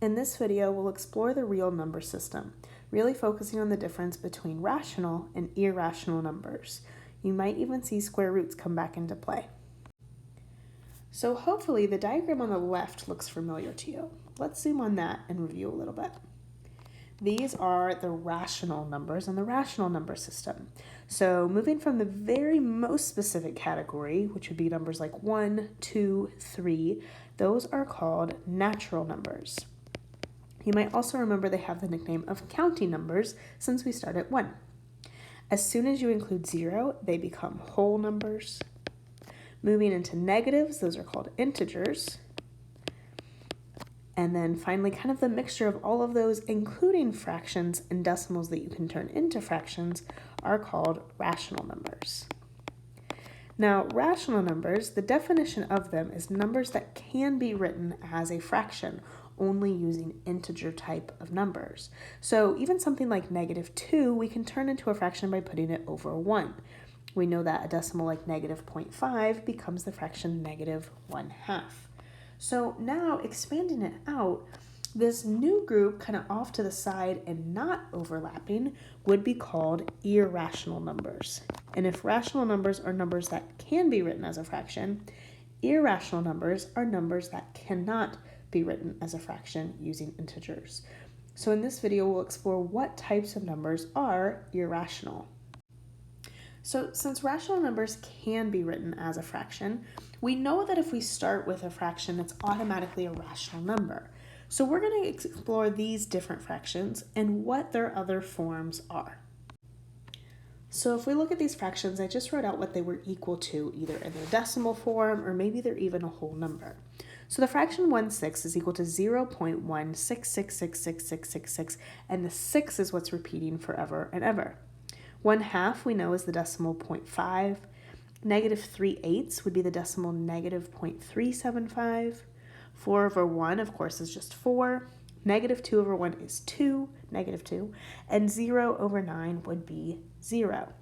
In this video, we'll explore the real number system, really focusing on the difference between rational and irrational numbers. You might even see square roots come back into play. So hopefully the diagram on the left looks familiar to you. Let's zoom on that and review a little bit. These are the rational numbers in the rational number system. So moving from the very most specific category, which would be numbers like 1, 2, 3, those are called natural numbers. You might also remember they have the nickname of counting numbers since we start at 1. As soon as you include 0, they become whole numbers. Moving into negatives, those are called integers. And then finally, kind of the mixture of all of those, including fractions and decimals that you can turn into fractions, are called rational numbers. Now, rational numbers, the definition of them is numbers that can be written as a fraction, only using integer type of numbers. So even something like -2, we can turn into a fraction by putting it over 1. We know that a decimal like -0.5 becomes the fraction -1/2. So now expanding it out, this new group kind of off to the side and not overlapping would be called irrational numbers. And if rational numbers are numbers that can be written as a fraction, irrational numbers are numbers that cannot be written as a fraction using integers. So in this video, we'll explore what types of numbers are irrational. So since rational numbers can be written as a fraction, we know that if we start with a fraction, it's automatically a rational number. So we're going to explore these different fractions and what their other forms are. So if we look at these fractions, I just wrote out what they were equal to, either in their decimal form or maybe they're even a whole number. So the fraction 1/6 is equal to 0.1666666, and the 6 is what's repeating forever and ever. 1/2 we know is the decimal 0.5. -3/8 would be the decimal -0.375. 4/1, of course, is just 4. -2/1 is 2, -2. And 0/9 would be 0.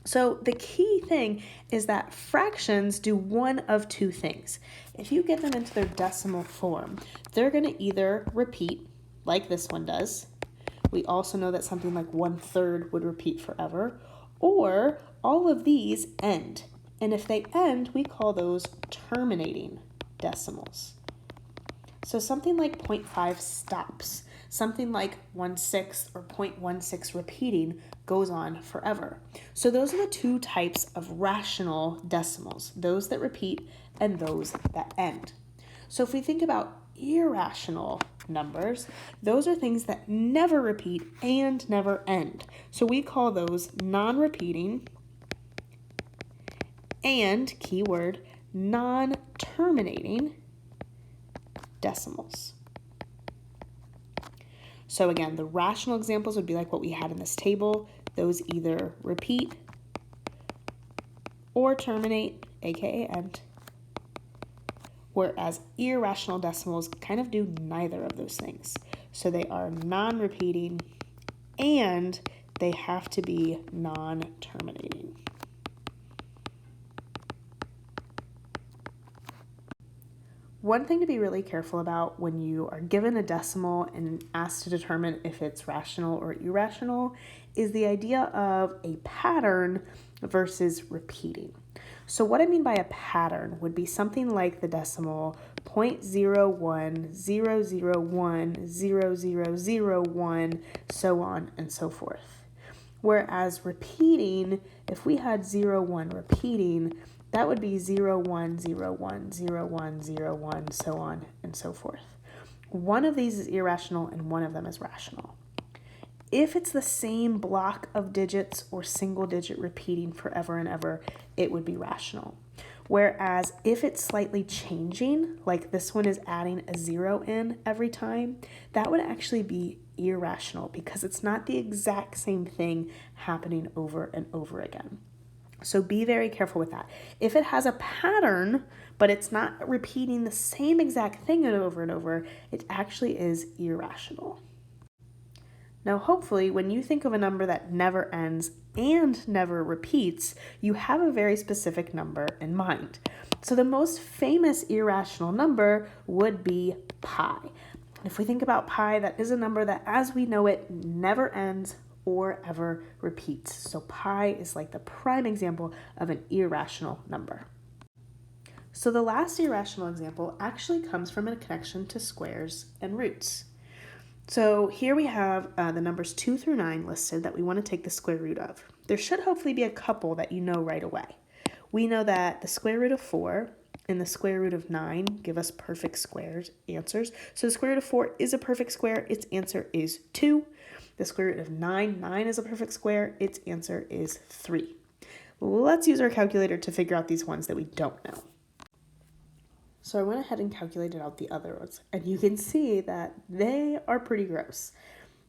So the key thing is that fractions do one of two things. If you get them into their decimal form, they're going to either repeat, like this one does. We also know that something like 1/3 would repeat forever, or all of these end. And if they end, we call those terminating decimals. So something like 0.5 stops. Something like 1/6 or 0.16 repeating goes on forever. So those are the two types of rational decimals, those that repeat and those that end. So if we think about irrational numbers, those are things that never repeat and never end. So we call those non-repeating and, keyword, non-terminating decimals. So again, the rational examples would be like what we had in this table. Those either repeat or terminate, aka end. Whereas irrational decimals kind of do neither of those things. So they are non-repeating and they have to be non-terminating. One thing to be really careful about when you are given a decimal and asked to determine if it's rational or irrational is the idea of a pattern versus repeating. So what I mean by a pattern would be something like the decimal 0.010010001, so on and so forth. Whereas repeating, if we had 0, 1 repeating, that would be 0, 1, 0, 1, 0, 1, 0, 1, so on and so forth. One of these is irrational and one of them is rational. If it's the same block of digits or single digit repeating forever and ever, it would be rational. Whereas if it's slightly changing, like this one is adding a 0 in every time, that would actually be irrational because it's not the exact same thing happening over and over again. So be very careful with that. If it has a pattern, but it's not repeating the same exact thing over and over, it actually is irrational. Now, hopefully, when you think of a number that never ends and never repeats, you have a very specific number in mind. So the most famous irrational number would be pi. If we think about pi, that is a number that, as we know it, never ends or ever repeats. So pi is like the prime example of an irrational number. So the last irrational example actually comes from a connection to squares and roots. So here we have the numbers 2 through 9 listed that we want to take the square root of. There should hopefully be a couple that you know right away. We know that the square root of 4 and the square root of 9 give us perfect squares answers. So the square root of 4 is a perfect square. Its answer is 2. The square root of 9 is a perfect square. Its answer is 3. Let's use our calculator to figure out these ones that we don't know. So I went ahead and calculated out the other ones, and you can see that they are pretty gross.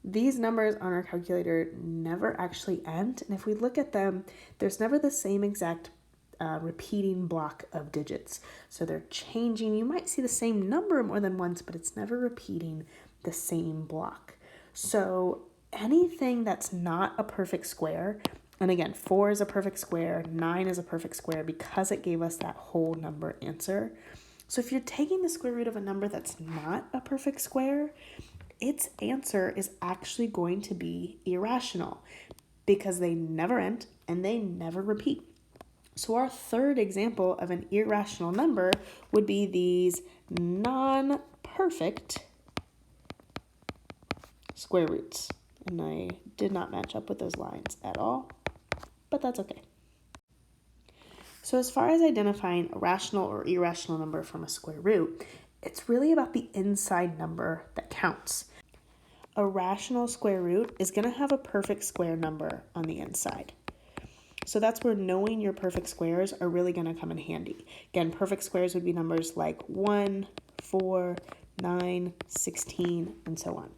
These numbers on our calculator never actually end, and if we look at them, there's never the same exact repeating block of digits. So they're changing. You might see the same number more than once, but it's never repeating the same block. So anything that's not a perfect square, and again, 4 is a perfect square, 9 is a perfect square because it gave us that whole number answer. So if you're taking the square root of a number that's not a perfect square, its answer is actually going to be irrational because they never end and they never repeat. So our third example of an irrational number would be these non-perfect square roots. And I did not match up with those lines at all, but that's okay. So as far as identifying a rational or irrational number from a square root, it's really about the inside number that counts. A rational square root is going to have a perfect square number on the inside. So that's where knowing your perfect squares are really going to come in handy. Again, perfect squares would be numbers like 1, 4, 9, 16, and so on.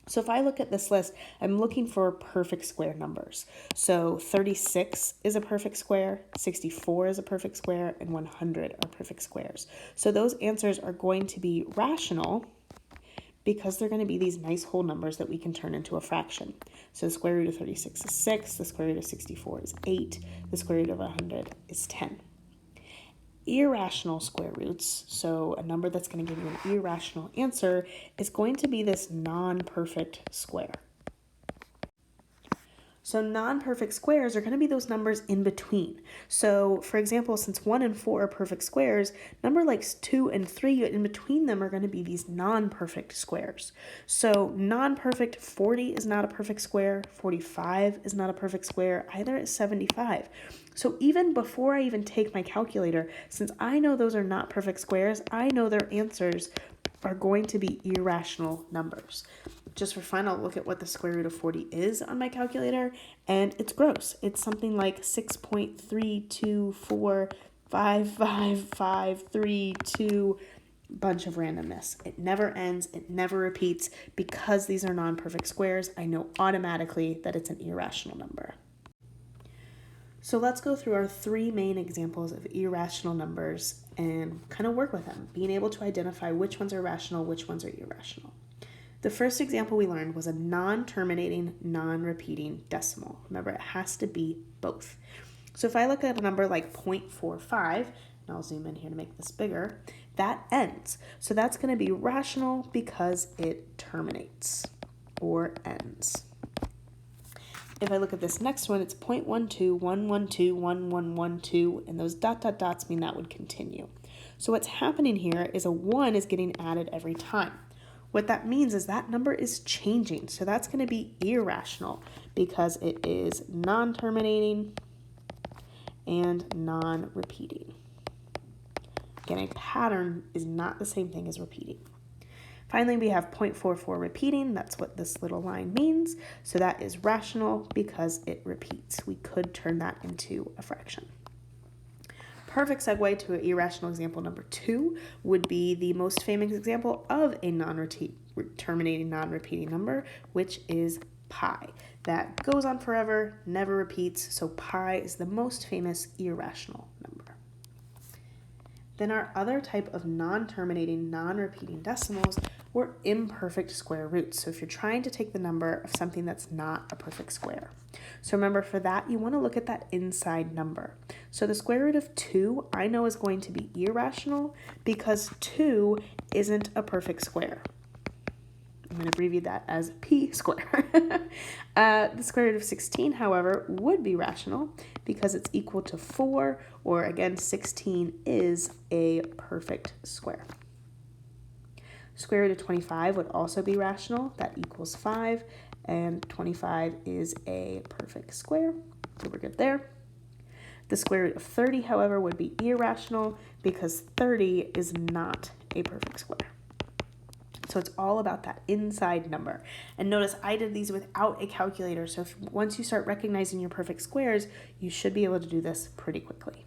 So if I look at this list, I'm looking for perfect square numbers. So 36 is a perfect square, 64 is a perfect square, and 100 are perfect squares. So those answers are going to be rational because they're going to be these nice whole numbers that we can turn into a fraction. So the square root of 36 is 6, the square root of 64 is 8, the square root of 100 is 10. Irrational square roots, so a number that's going to give you an irrational answer, is going to be this non-perfect square. So non-perfect squares are going to be those numbers in between. So for example, since 1 and 4 are perfect squares, number like 2 and 3 in between them are going to be these non-perfect squares. So non-perfect 40 is not a perfect square, 45 is not a perfect square, either is 75. So even before I even take my calculator, since I know those are not perfect squares, I know their answers are going to be irrational numbers. Just for fun, I'll look at what the square root of 40 is on my calculator, and it's gross. It's something like 6.3245553, bunch of randomness. It never ends, it never repeats. Because these are non-perfect squares, I know automatically that it's an irrational number. So let's go through our 3 main examples of irrational numbers and kind of work with them, being able to identify which ones are rational, which ones are irrational. The first example we learned was a non-terminating, non-repeating decimal. Remember, it has to be both. So if I look at a number like 0.45, and I'll zoom in here to make this bigger, that ends. So that's going to be rational because it terminates or ends. If I look at this next one, it's 0.12, 112, 1112, and those dots mean that would continue. So what's happening here is a 1 is getting added every time. What that means is that number is changing. So that's going to be irrational because it is non-terminating and non-repeating. Again, a pattern is not the same thing as repeating. Finally, we have 0.44 repeating. That's what this little line means. So that is rational because it repeats. We could turn that into a fraction. Perfect segue to irrational example number 2 would be the most famous example of a non-terminating, non-repeating number, which is pi. That goes on forever, never repeats, so pi is the most famous irrational number. Then our other type of non-terminating, non-repeating decimals were imperfect square roots. So if you're trying to take the number of something that's not a perfect square. So remember, for that, you want to look at that inside number. So the square root of 2, I know is going to be irrational because 2 isn't a perfect square. I'm going to abbreviate that as p square. The square root of 16, however, would be rational because it's equal to 4, or again, 16 is a perfect square. Square root of 25 would also be rational. That equals 5, and 25 is a perfect square, so we're good there. The square root of 30, however, would be irrational because 30 is not a perfect square. So it's all about that inside number. And notice I did these without a calculator, so once you start recognizing your perfect squares, you should be able to do this pretty quickly.